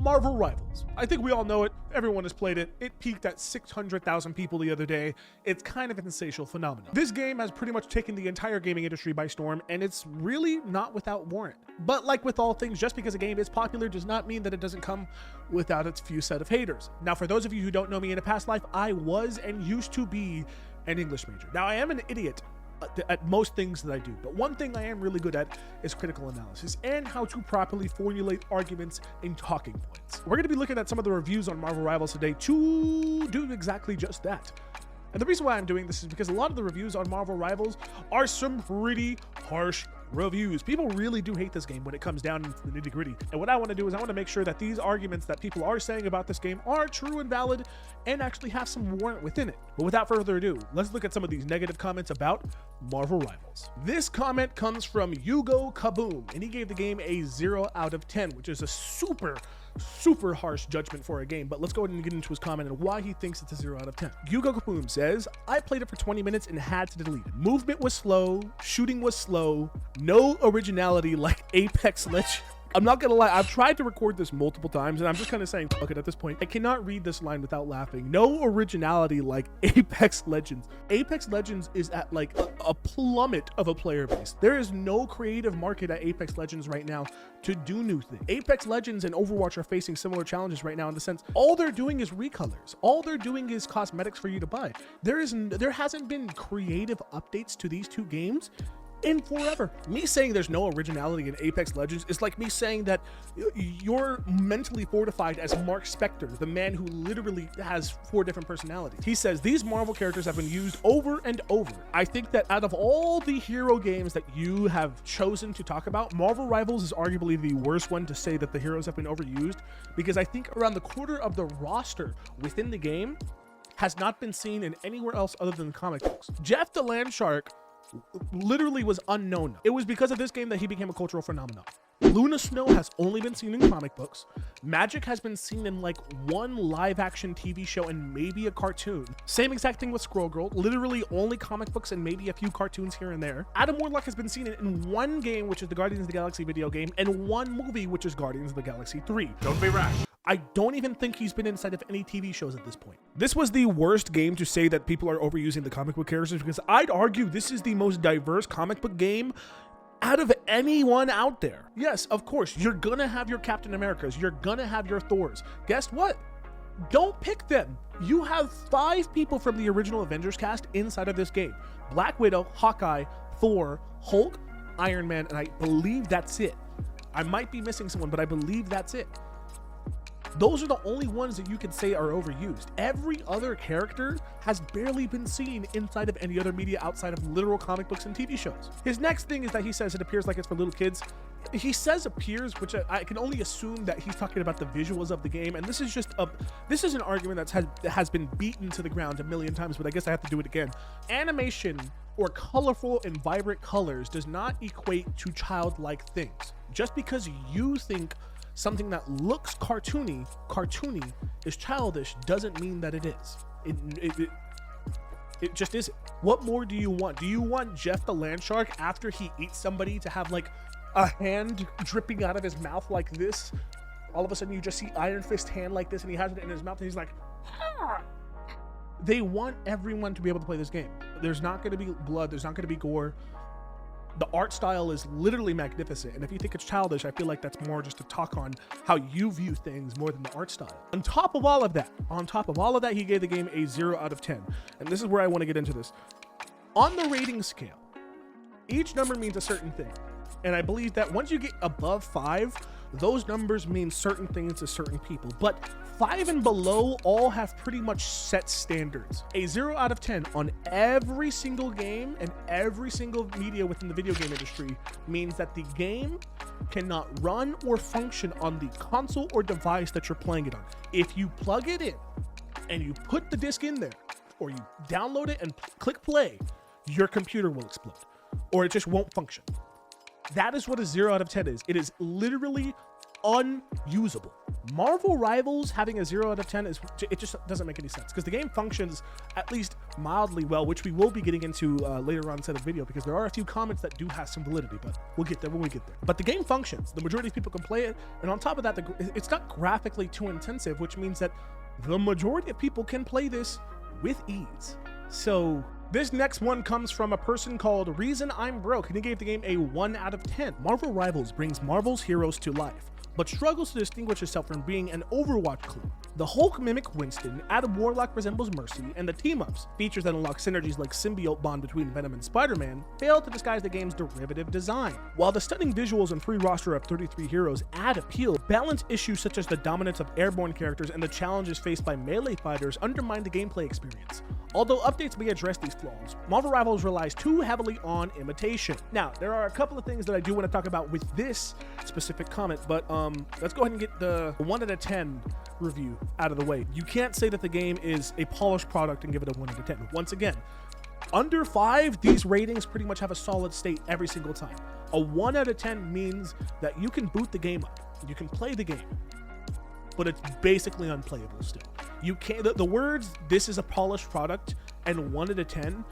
Marvel Rivals. I think we all know it. Everyone has played it. It peaked at 600,000 people the other day. It's kind of an insatiable phenomenon. This game has pretty much taken the entire gaming industry by storm, and it's really not without warrant. But like with all things, just because a game is popular does not mean that it doesn't come without its few set of haters. Now, for those of you who don't know me, in a past life, I was and used to be an English major. Now, I am an idiot at most things that I do, but one thing I am really good at is critical analysis and how to properly formulate arguments and talking points. We're going to be looking at some of the reviews on Marvel Rivals today to do exactly just that. And the reason why I'm doing this is because a lot of the reviews on Marvel Rivals are some pretty harsh reviews. People really do hate this game when it comes down to the nitty-gritty. And what I want to do is I want to make sure that these arguments that people are saying about this game are true and valid and actually have some warrant within it. But without further adu, let's look at some of these negative comments about Marvel Rivals. This comment comes from Hugo Kaboom, and he gave the game a 0 out of 10, which is a super harsh judgment for a game. But let's go ahead and get into his comment and why he thinks it's a 0 out of 10. Hugo Kaboom says, I played it for 20 minutes and had to delete it. Movement was slow, shooting was slow, no originality like Apex Legends. I'm not gonna lie, I've tried to record this multiple times and I'm just kind of saying fuck it at this point. I cannot read this line without laughing. No originality like Apex Legends. Apex Legends is at like a plummet of a player base. There is no creative market at Apex Legends right now to do new things. Apex Legends and Overwatch are facing similar challenges right now in the sense all they're doing is recolors. All they're doing is cosmetics for you to buy. There hasn't been creative updates to these two games in forever. Me saying there's no originality in Apex Legends is like me saying that you're mentally fortified as Mark Spector, the man who literally has 4 different personalities. He says, these Marvel characters have been used over and over. I think that out of all the hero games that you have chosen to talk about, Marvel Rivals is arguably the worst one to say that the heroes have been overused, because I think around the quarter of the roster within the game has not been seen in anywhere else other than the comic books. Jeff the Land Shark literally was unknown. It was because of this game that he became a cultural phenomenon. Luna Snow has only been seen in comic books. Magic has been seen in like one live action TV show and maybe a cartoon. Same exact thing with Squirrel Girl, literally only comic books and maybe a few cartoons here and there. Adam Warlock has been seen in one game, which is the Guardians of the Galaxy video game, and one movie, which is Guardians of the Galaxy 3. Don't be rash. I don't even think he's been inside of any TV shows at this point. This was the worst game to say that people are overusing the comic book characters, because I'd argue this is the most diverse comic book game out of anyone out there. Yes, of course, you're gonna have your Captain Americas, you're gonna have your Thors. Guess what? Don't pick them. You have 5 people from the original Avengers cast inside of this game. Black Widow, Hawkeye, Thor, Hulk, Iron Man, and I believe that's it. I might be missing someone, but I believe that's it. Those are the only ones that you can say are overused. Every other character has barely been seen inside of any other media outside of literal comic books and TV shows. His next thing is that he says it appears like it's for little kids. He says appears, which I can only assume that he's talking about the visuals of the game. And this is just this is an argument that has been beaten to the ground a million times, but I guess I have to do it again. Animation or colorful and vibrant colors does not equate to childlike things. Just because you think something that looks cartoony is childish doesn't mean that it is. It just isn't. What more do you want? Do you want Jeff the Land Shark after he eats somebody to have like a hand dripping out of his mouth like this? All of a sudden you just see Iron Fist hand like this and he has it in his mouth and he's like, ah. They want everyone to be able to play this game. There's not going to be blood. There's not going to be gore. The art style is literally magnificent, and if you think it's childish, I feel like that's more just a talk on how you view things more than the art style. On top of all of that, he gave the game a 0 out of 10. And this is where I want to get into this. On the rating scale, each number means a certain thing. And I believe that once you get above 5, those numbers mean certain things to certain people. But 5 and below all have pretty much set standards. A 0 out of 10 on every single game and every single media within the video game industry means that the game cannot run or function on the console or device that you're playing it on. If you plug it in and you put the disc in there, or you download it and click play, your computer will explode, or it just won't function. That is what a 0 out of 10 is. It is literally unusable. Marvel Rivals having a 0 out of 10 it just doesn't make any sense, because the game functions at least mildly well, which we will be getting into later on in the video, because there are a few comments that do have some validity, but we'll get there when we get there. But the game functions. The majority of people can play it, and on top of that, it's not graphically too intensive, which means that the majority of people can play this with ease. So this next one comes from a person called Reason I'm Broke, and he gave the game a 1 out of 10. Marvel Rivals brings Marvel's heroes to life, but struggles to distinguish itself from being an Overwatch clone. The Hulk mimic Winston, Adam Warlock resembles Mercy, and the team-ups, features that unlock synergies like symbiote bond between Venom and Spider-Man, fail to disguise the game's derivative design. While the stunning visuals and free roster of 33 heroes add appeal, balance issues such as the dominance of Airborne characters and the challenges faced by melee fighters undermine the gameplay experience. Although updates may address these flaws, Marvel Rivals relies too heavily on imitation. Now, there are a couple of things that I do want to talk about with this specific comment, but let's go ahead and get the 1 out of 10 review out of the way. You can't say that the game is a polished product and give it a 1 out of 10. Once again, under 5, these ratings pretty much have a solid state every single time. A 1 out of 10 means that you can boot the game up, you can play the game, but it's basically unplayable still. You can't, the words "this is a polished product" and 1 out of 10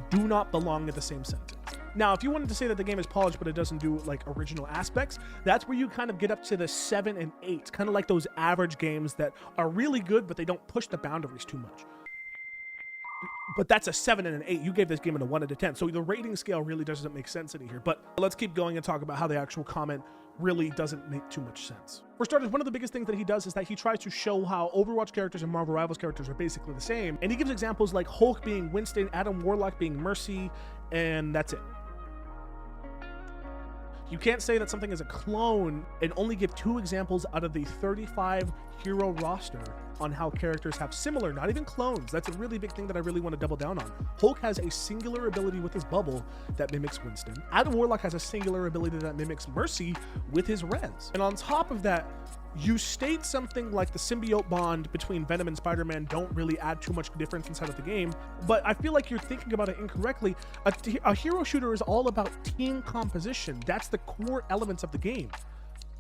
do not belong in the same sentence. Now, if you wanted to say that the game is polished but it doesn't do like original aspects, that's where you kind of get up to the 7 and 8, kind of like those average games that are really good but they don't push the boundaries too much. But that's a 7 and an 8. You gave this game a 1 out of 10. So the rating scale really doesn't make sense in here. But let's keep going and talk about how the actual comment really doesn't make too much sense. For starters, one of the biggest things that he does is that he tries to show how Overwatch characters and Marvel Rivals characters are basically the same. And he gives examples like Hulk being Winston, Adam Warlock being Mercy, and that's it. You can't say that something is a clone and only give 2 examples out of the 35 hero roster on how characters have similar, not even clones. That's a really big thing that I really want to double down on. Hulk has a singular ability with his bubble that mimics Winston. Adam Warlock has a singular ability that mimics Mercy with his res. And on top of that, you state something like the symbiote bond between Venom and Spider-Man don't really add too much difference inside of the game, but I feel like you're thinking about it incorrectly. A hero shooter is all about team composition. That's the core elements of the game.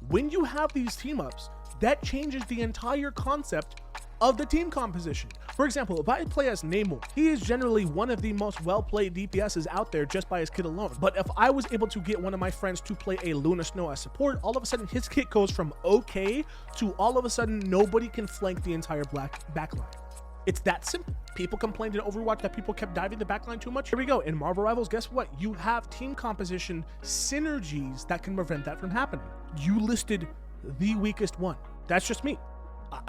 When you have these team-ups, that changes the entire concept of the team composition. For example, if I play as Namor, he is generally one of the most well-played DPSs out there just by his kit alone. But if I was able to get one of my friends to play a Luna Snow as support, all of a sudden his kit goes from okay to all of a sudden nobody can flank the entire backline. It's that simple. People complained in Overwatch that people kept diving the backline too much. Here we go. In Marvel Rivals, guess what? You have team composition synergies that can prevent that from happening. You listed the weakest one. That's just me.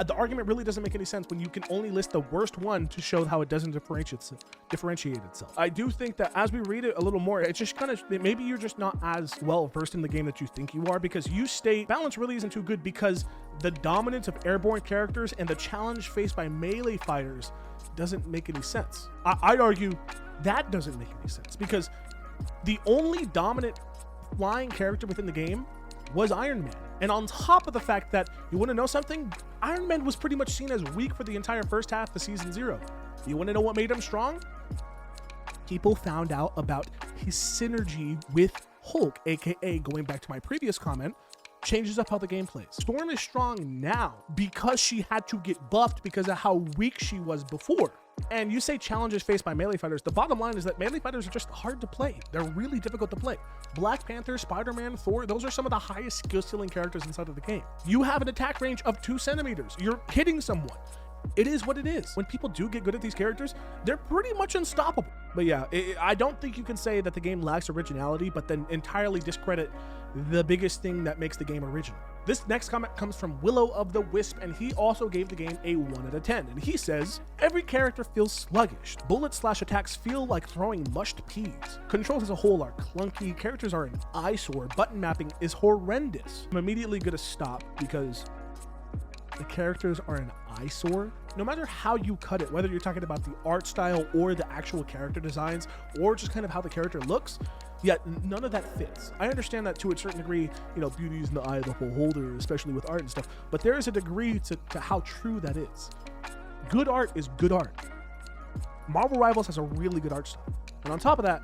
The argument really doesn't make any sense when you can only list the worst one to show how it doesn't differentiate itself. I do think that as we read it a little more, it's just kind of, maybe you're just not as well versed in the game that you think you are, because you state balance really isn't too good because the dominance of Airborne characters and the challenge faced by melee fighters doesn't make any sense. I'd argue that doesn't make any sense because the only dominant flying character within the game was Iron Man. And on top of the fact that, you want to know something? Iron Man was pretty much seen as weak for the entire first half of Season 0. You want to know what made him strong? People found out about his synergy with Hulk, aka, going back to my previous comment, changes up how the game plays. Storm is strong now because she had to get buffed because of how weak she was before. And you say challenges faced by melee fighters. The bottom line is that melee fighters are just hard to play. They're really difficult to play. Black Panther, Spider-Man, Thor, those are some of the highest skill ceiling characters inside of the game. You have an attack range of 2 centimeters. You're hitting someone. It is what it is. When people do get good at these characters, they're pretty much unstoppable. But yeah, I don't think you can say that the game lacks originality, but then entirely discredit the biggest thing that makes the game original. This next comment comes from Willow of the Wisp, and he also gave the game a 1 out of 10. And he says, every character feels sluggish. Bullet/attacks feel like throwing mushed peas. Controls as a whole are clunky. Characters are an eyesore. Button mapping is horrendous. I'm immediately gonna stop because the characters are an eyesore. No matter how you cut it, whether you're talking about the art style or the actual character designs or just kind of how the character looks, yet none of that fits. I understand that to a certain degree, you know, beauty is in the eye of the beholder, especially with art and stuff, but there is a degree to how true that is. Good art is good art. Marvel Rivals has a really good art style. And on top of that,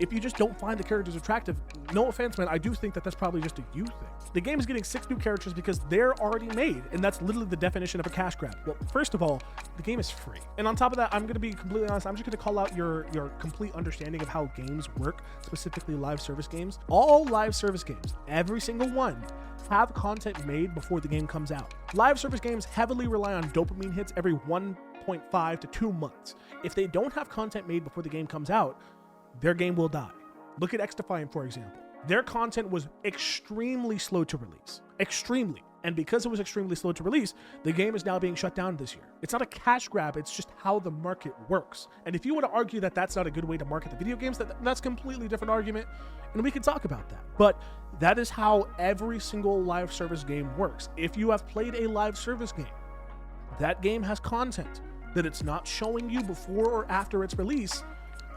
If you just don't find the characters attractive, no offense, man, I do think that that's probably just a you thing. The game is getting 6 new characters because they're already made, and that's literally the definition of a cash grab. Well, first of all, the game is free. And on top of that, I'm going to be completely honest, I'm just going to call out your complete understanding of how games work, specifically live service games. All live service games, every single one, have content made before the game comes out. Live service games heavily rely on dopamine hits every 1.5 to 2 months. If they don't have content made before the game comes out, their game will die. Look at XDefiant, for example. Their content was extremely slow to release. Extremely. And because it was extremely slow to release, the game is now being shut down this year. It's not a cash grab, it's just how the market works. And if you want to argue that that's not a good way to market the video games, that's a completely different argument, and we can talk about that. But that is how every single live service game works. If you have played a live service game, that game has content that it's not showing you before or after its release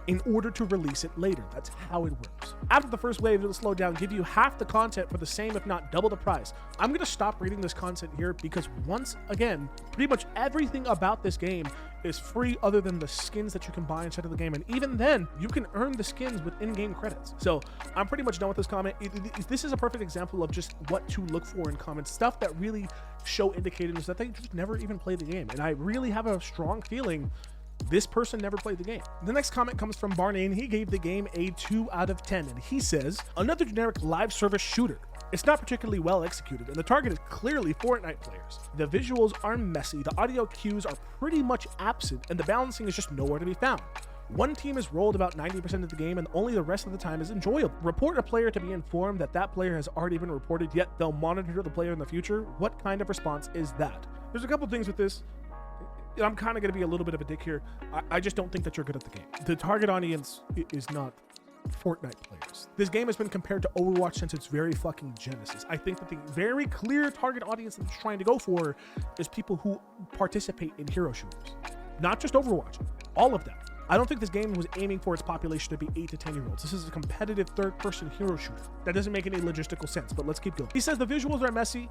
in order to release it later. That's how it works. After the first wave, it'll slow down, give you half the content for the same, if not double the price. I'm gonna stop reading this content here because once again, pretty much everything about this game is free other than the skins that you can buy inside of the game. And even then, you can earn the skins with in-game credits. So I'm pretty much done with this comment. This is a perfect example of just what to look for in comments, stuff that really show indicators that they just never even played the game. And I really have a strong feeling this person never played the game. The next comment comes from Barney, and he gave the game a 2 out of 10. And he says, another generic live service shooter. It's not particularly well executed, and the target is clearly Fortnite players. The visuals are messy, the audio cues are pretty much absent, and the balancing is just nowhere to be found. One team is rolled about 90% of the game, and only the rest of the time is enjoyable. Report a player to be informed that that player has already been reported, yet they'll monitor the player in the future. What kind of response is that? There's a couple things with this. I'm kind of going to be a little bit of a dick here. I just don't think that you're good at the game. The target audience is not Fortnite players. This game has been compared to Overwatch since its very fucking genesis. I think that the very clear target audience that it's trying to go for is people who participate in hero shooters. Not just Overwatch, all of them. I don't think this game was aiming for its population to be 8 to 10-year-olds. This is a competitive third-person hero shooter. That doesn't make any logistical sense, but let's keep going. He says the visuals are messy.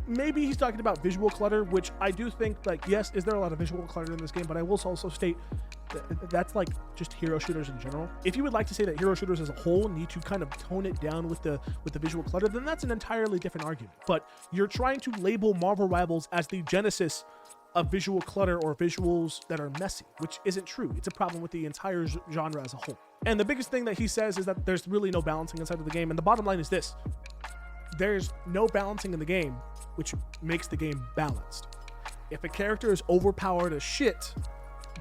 Maybe he's talking about visual clutter, which I do think, like, yes, is there a lot of visual clutter in this game, but I will also state that that's like just hero shooters in general. If you would like to say that hero shooters as a whole need to kind of tone it down with the visual clutter, then that's an entirely different argument. But you're trying to label Marvel Rivals as the genesis of visual clutter or visuals that are messy, which isn't true. It's a problem with the entire genre as a whole. And the biggest thing that he says is that there's really no balancing inside of the game. And the bottom line is this: there's no balancing in the game, which makes the game balanced. If a character is overpowered as shit,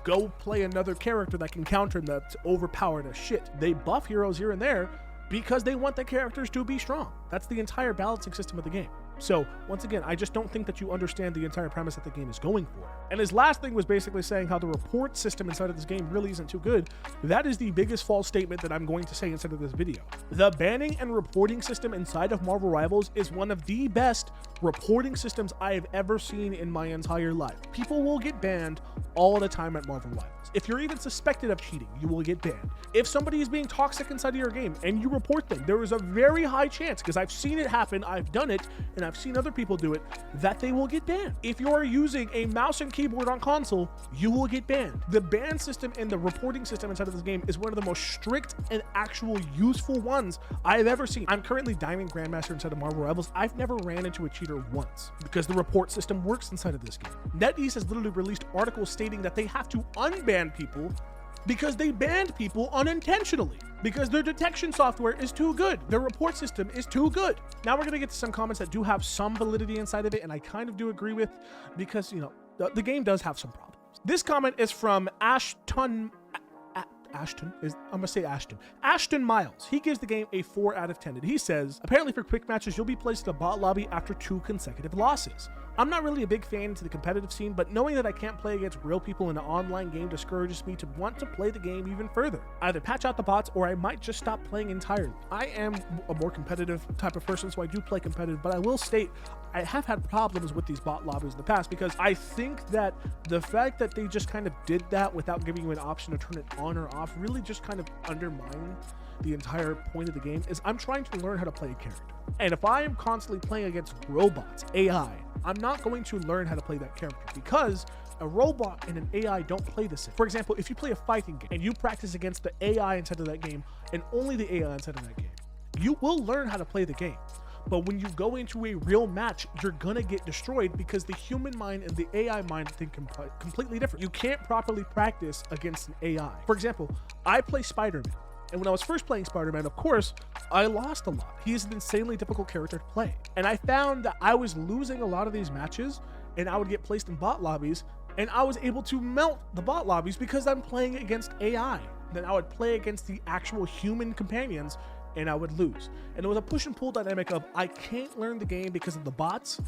go play another character that can counter them that's overpowered as shit. They buff heroes here and there because they want the characters to be strong. That's the entire balancing system of the game. So once again, I just don't think that you understand the entire premise that the game is going for. And his last thing was basically saying how the report system inside of this game really isn't too good. That is the biggest false statement that I'm going to say inside of this video. The banning and reporting system inside of Marvel Rivals is one of the best reporting systems I have ever seen in my entire life. People will get banned all the time at Marvel Rivals. If you're even suspected of cheating, you will get banned. If somebody is being toxic inside of your game and you report them, there is a very high chance, because I've seen it happen, I've done it, and I've seen other people do it, that they will get banned. If you're using a mouse and keyboard on console, you will get banned. The ban system and the reporting system inside of this game is one of the most strict and actual useful ones I've ever seen. I'm currently Diamond Grandmaster inside of Marvel Rivals. I've never ran into a cheater once because the report system works inside of this game. NetEase has literally released articles stating that they have to unban people because they banned people unintentionally because their detection software is too good. Their report system is too good. Now we're going to get to some comments that do have some validity inside of it, and I kind of do agree with, because, you know, the game does have some problems. This comment is from Ashton Miles. He gives the game a 4 out of 10, and he says, apparently for quick matches, you'll be placed in a bot lobby after 2 consecutive losses. I'm not really a big fan to the competitive scene, but knowing that I can't play against real people in an online game discourages me to want to play the game even further. Either patch out the bots or I might just stop playing entirely. I am a more competitive type of person, so I do play competitive, but I will state I have had problems with these bot lobbies in the past, because I think that the fact that they just kind of did that without giving you an option to turn it on or off really just kind of undermined the entire point of the game. Is I'm trying to learn how to play a character. And if I am constantly playing against robots, AI, I'm not going to learn how to play that character because a robot and an AI don't play the same. For example, if you play a fighting game and you practice against the AI inside of that game and only the AI inside of that game, you will learn how to play the game. But when you go into a real match, you're gonna get destroyed because the human mind and the AI mind think completely different. You can't properly practice against an AI. For example, I play Spider-Man. And when I was first playing Spider-Man, of course, I lost a lot. He is an insanely difficult character to play. And I found that I was losing a lot of these matches and I would get placed in bot lobbies and I was able to melt the bot lobbies because I'm playing against AI. Then I would play against the actual human companions and I would lose. And it was a push and pull dynamic of I can't learn the game because of the bots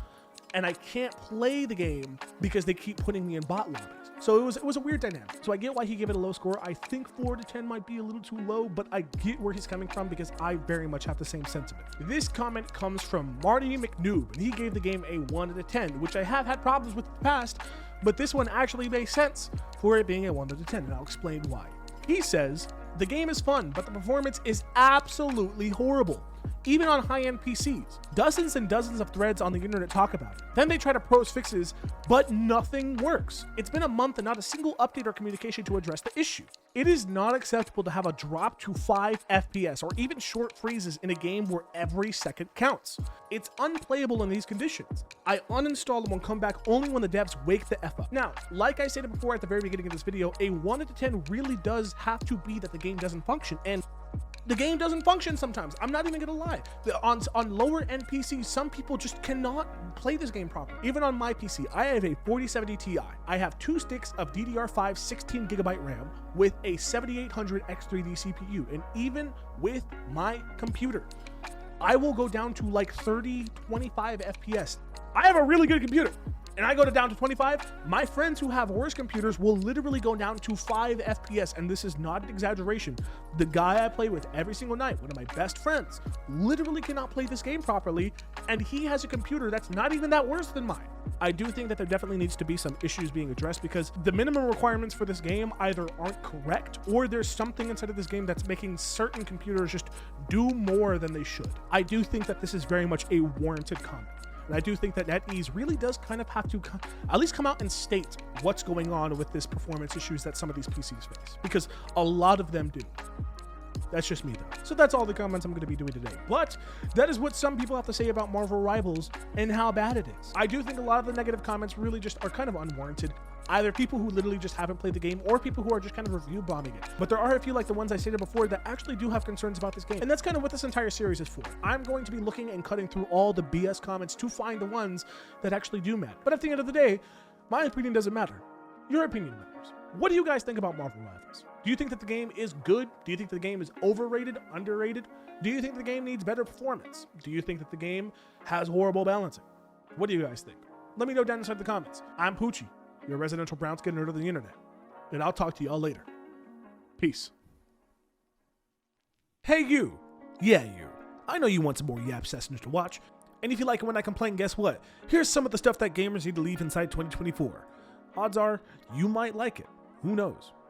and I can't play the game because they keep putting me in bot lobbies. So it was a weird dynamic. So I get why he gave it a low score. I think 4 to 10 might be a little too low, but I get where he's coming from because I very much have the same sentiment. This comment comes from Marty McNoob, and he gave the game a 1 out of 10, which I have had problems with in the past, but this one actually makes sense for it being a 1 out of 10, and I'll explain why. He says, the game is fun, but the performance is absolutely horrible. Even on high-end PCs. Dozens and dozens of threads on the internet talk about it. Then they try to post fixes, but nothing works. It's been a month and not a single update or communication to address the issue. It is not acceptable to have a drop to 5 FPS or even short freezes in a game where every second counts. It's unplayable in these conditions. I uninstall them and come back only when the devs wake the F up. Now, like I said before at the very beginning of this video, a 1 out of 10 really does have to be that the game doesn't function, and the game doesn't function sometimes. I'm not even gonna lie. On lower end PCs, some people just cannot play this game properly. Even on my PC, I have a 4070 Ti. I have 2 sticks of DDR5 16GB RAM with a 7800 X3D CPU. And even with my computer, I will go down to like 30, 25 FPS. I have a really good computer. And I go down to 25, my friends who have worse computers will literally go down to 5 FPS, and this is not an exaggeration. The guy I play with every single night, one of my best friends, literally cannot play this game properly, and he has a computer that's not even that worse than mine. I do think that there definitely needs to be some issues being addressed because the minimum requirements for this game either aren't correct or there's something inside of this game that's making certain computers just do more than they should. I do think that this is very much a warranted comment. And I do think that NetEase really does kind of have to at least come out and state what's going on with this performance issues that some of these PCs face, because a lot of them do. That's just me though. So that's all the comments I'm going to be doing today. But that is what some people have to say about Marvel Rivals and how bad it is. I do think a lot of the negative comments really just are kind of unwarranted. Either people who literally just haven't played the game or people who are just kind of review bombing it. But there are a few like the ones I stated before that actually do have concerns about this game. And that's kind of what this entire series is for. I'm going to be looking and cutting through all the BS comments to find the ones that actually do matter. But at the end of the day, my opinion doesn't matter. Your opinion matters. What do you guys think about Marvel Rivals? Do you think that the game is good? Do you think the game is overrated, underrated? Do you think the game needs better performance? Do you think that the game has horrible balancing? What do you guys think? Let me know down inside the comments. I'm Poochie, your residential brown skin nerd of the internet, and I'll talk to y'all later. Peace. Hey you. Yeah, you. I know you want some more Yap sessions to watch, and if you like it when I complain, guess what? Here's some of the stuff that gamers need to leave inside 2024. Odds are, you might like it. Who knows?